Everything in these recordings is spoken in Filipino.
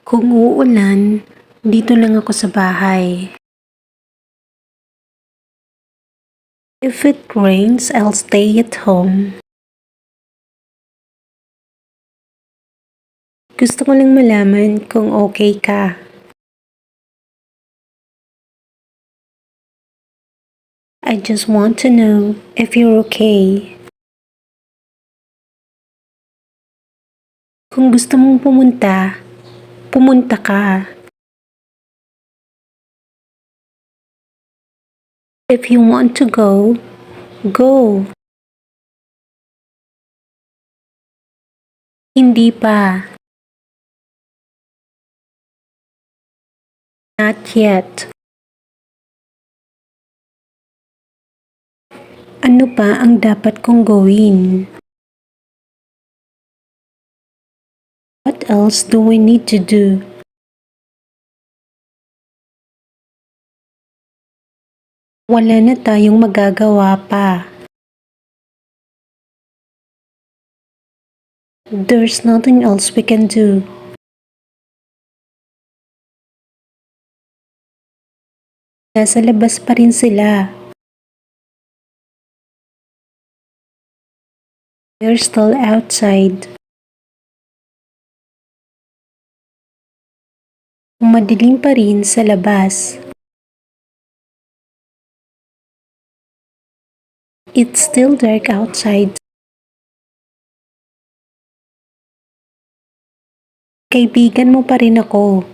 Kung uulan, dito lang ako sa bahay. If it rains, I'll stay at home. Gusto ko lang malaman kung okay ka. I just want to know if you're okay. Kung gusto mong pumunta, pumunta ka. If you want to go, go. Hindi pa. Not yet. Ano pa ang dapat kong gawin? What else do we need to do? Wala na tayong magagawa pa. There's nothing else we can do. Nasa labas pa rin sila. They're still outside. Madilim pa rin sa labas. It's still dark outside. Kaibigan mo pa rin ako.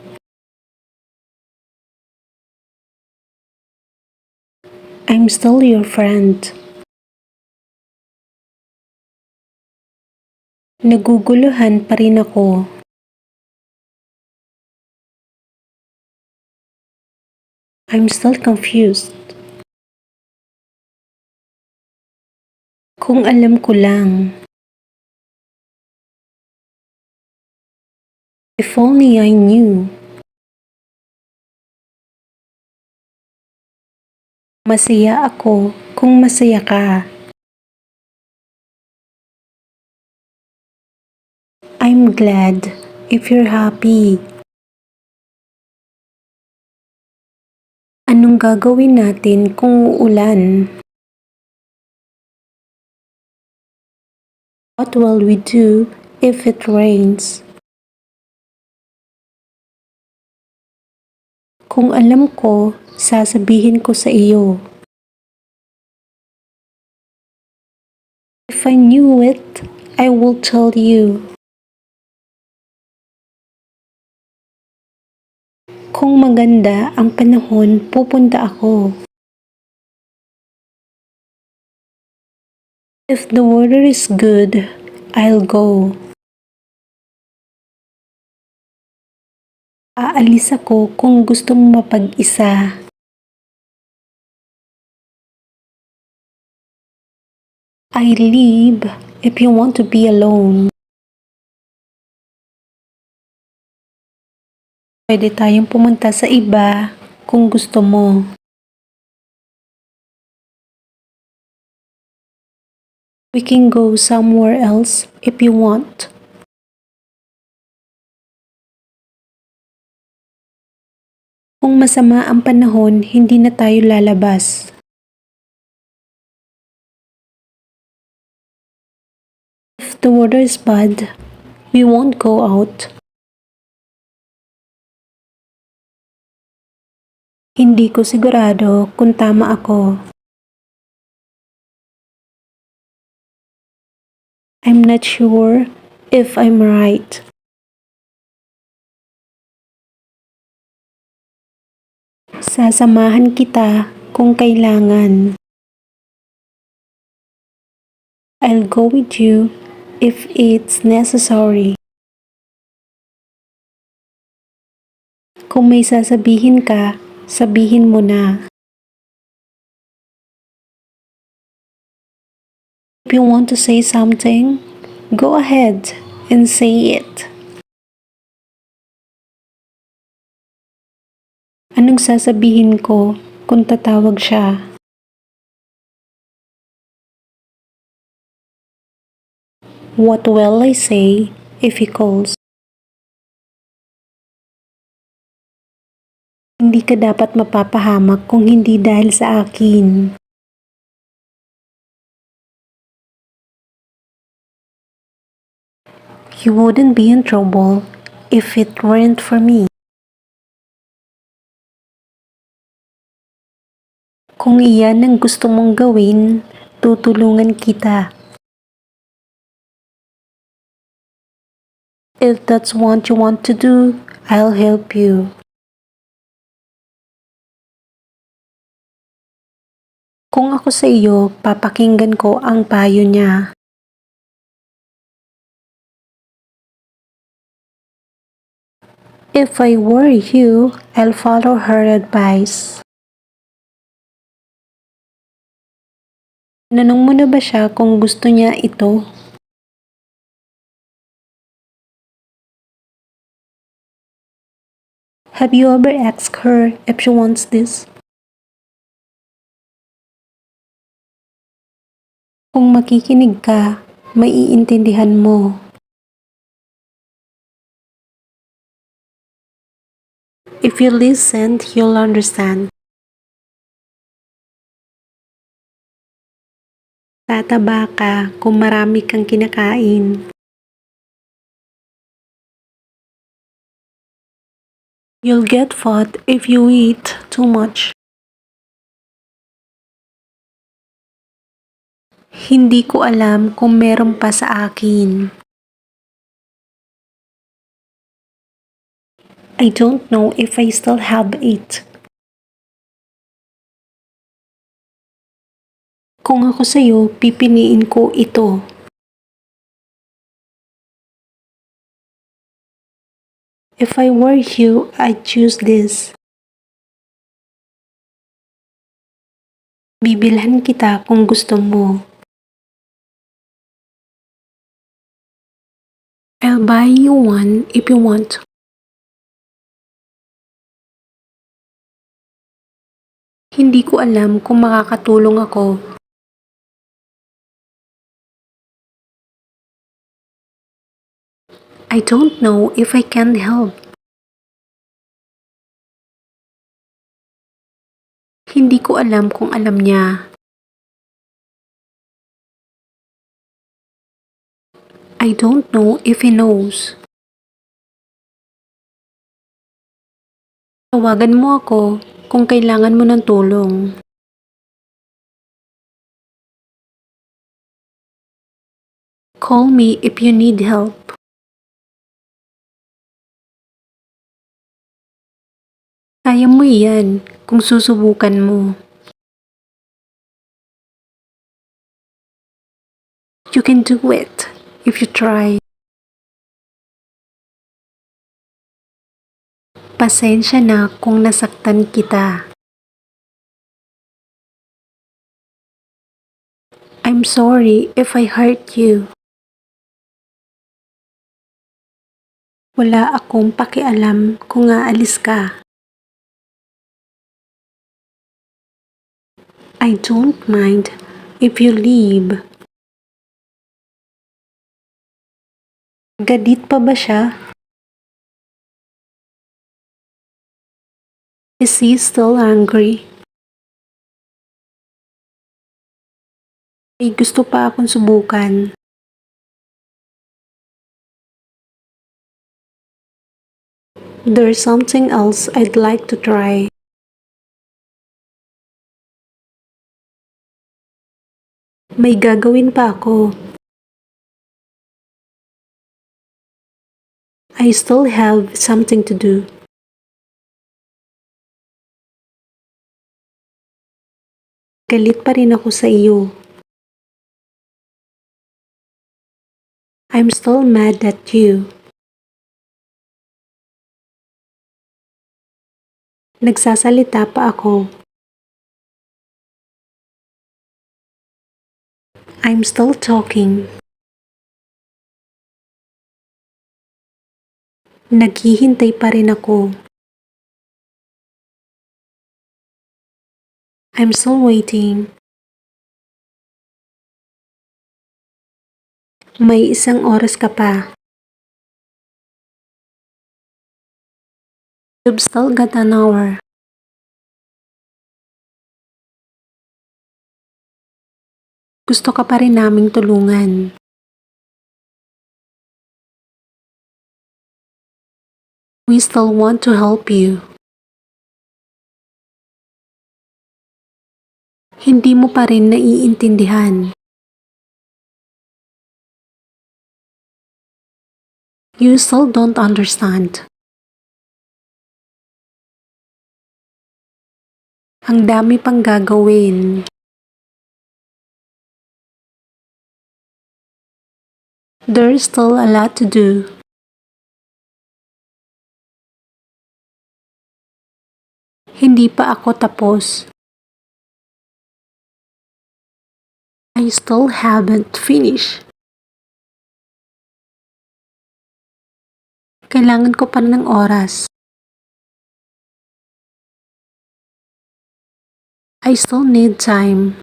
I'm still your friend. Naguguluhan pa rin ako. I'm still confused. Kung alam ko lang. If only I knew. Masaya ako kung masaya ka. I'm glad if you're happy. Anong gagawin natin kung uulan? What will we do if it rains? Kung alam ko, sasabihin ko sa iyo. If I knew it, I will tell you. Kung maganda ang panahon, pupunta ako. If the weather is good, I'll go. Aalis ako kung gusto mo mapag-isa. I leave if you want to be alone. Pwede tayong pumunta sa iba kung gusto mo. We can go somewhere else if you want. Kung masama ang panahon, hindi na tayo lalabas. If the weather is bad, we won't go out. Hindi ko sigurado kung tama ako. I'm not sure if I'm right. Sasamahan kita kung kailangan. I'll go with you if it's necessary. Kung may sasabihin ka, sabihin mo na. If you want to say something, go ahead and say it. Anong sasabihin ko kung tatawag siya? What will I say if he calls? Hindi ka dapat mapapahamak kung hindi dahil sa akin. You wouldn't be in trouble if it weren't for me. Kung iyan ang gusto mong gawin, tutulungan kita. If that's what you want to do, I'll help you. Kung ako sa iyo, papakinggan ko ang payo niya. If I were you, I'll follow her advice. Tinanong mo na ba siya kung gusto niya ito? Have you ever asked her if she wants this? Kung makikinig ka, maiintindihan mo. If you listen, you'll understand. Tataba ka kung marami kang kinakain. You'll get fat if you eat too much. Hindi ko alam kung meron pa sa akin. I don't know if I still have it. Kung ako sa'yo, pipiliin ko ito. If I were you, I'd choose this. Bibilhan kita kung gusto mo. I'll buy you one if you want. Hindi ko alam kung makakatulong ako. I don't know if I can help. Hindi ko alam kung alam niya. I don't know if he knows. Tawagan mo ako kung kailangan mo ng tulong. Call me if you need help. Kaya mo yan kung susubukan mo. You can do it if you try. Pasensya na kung nasaktan kita. I'm sorry if I hurt you. Wala akong pakialam kung aalis ka. I don't mind if you leave. Gadit pa ba siya? Is he still angry? May gusto pa akong subukan. There's something else I'd like to try. May gagawin pa ako. I still have something to do. Galit pa rin ako sa iyo. I'm still mad at you. Nagsasalita pa ako. I'm still talking. Naghihintay pa rin ako. I'm still waiting. May isang oras ka pa. You've still got an hour. Gusto ka pa rin naming tulungan. We still want to help you. Hindi mo pa rin naiintindihan. You still don't understand. Ang dami pang gagawin. There's still a lot to do. Hindi pa ako tapos. I still haven't finished. Kailangan ko pa ng oras. I still need time.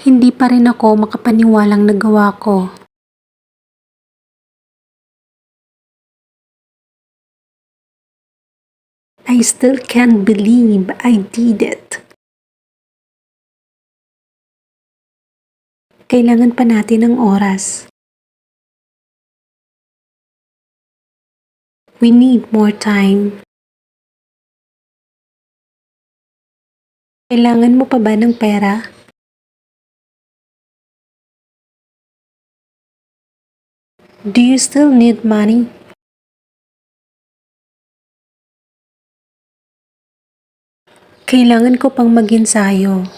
Hindi pa rin ako makapaniwalang nagawa ko. I still can't believe I did it. Kailangan pa natin ng oras. We need more time. Kailangan mo pa ba ng pera? Do you still need money? Kailangan ko pang mag-ensayo.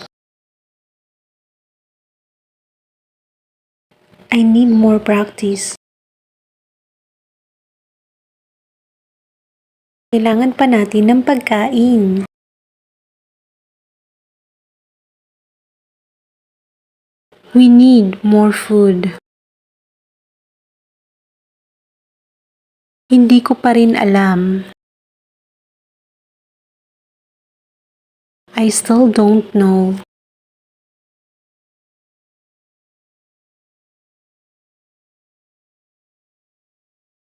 I need more practice. Kailangan pa natin ng pagkain. We need more food. Hindi ko pa rin alam. I still don't know.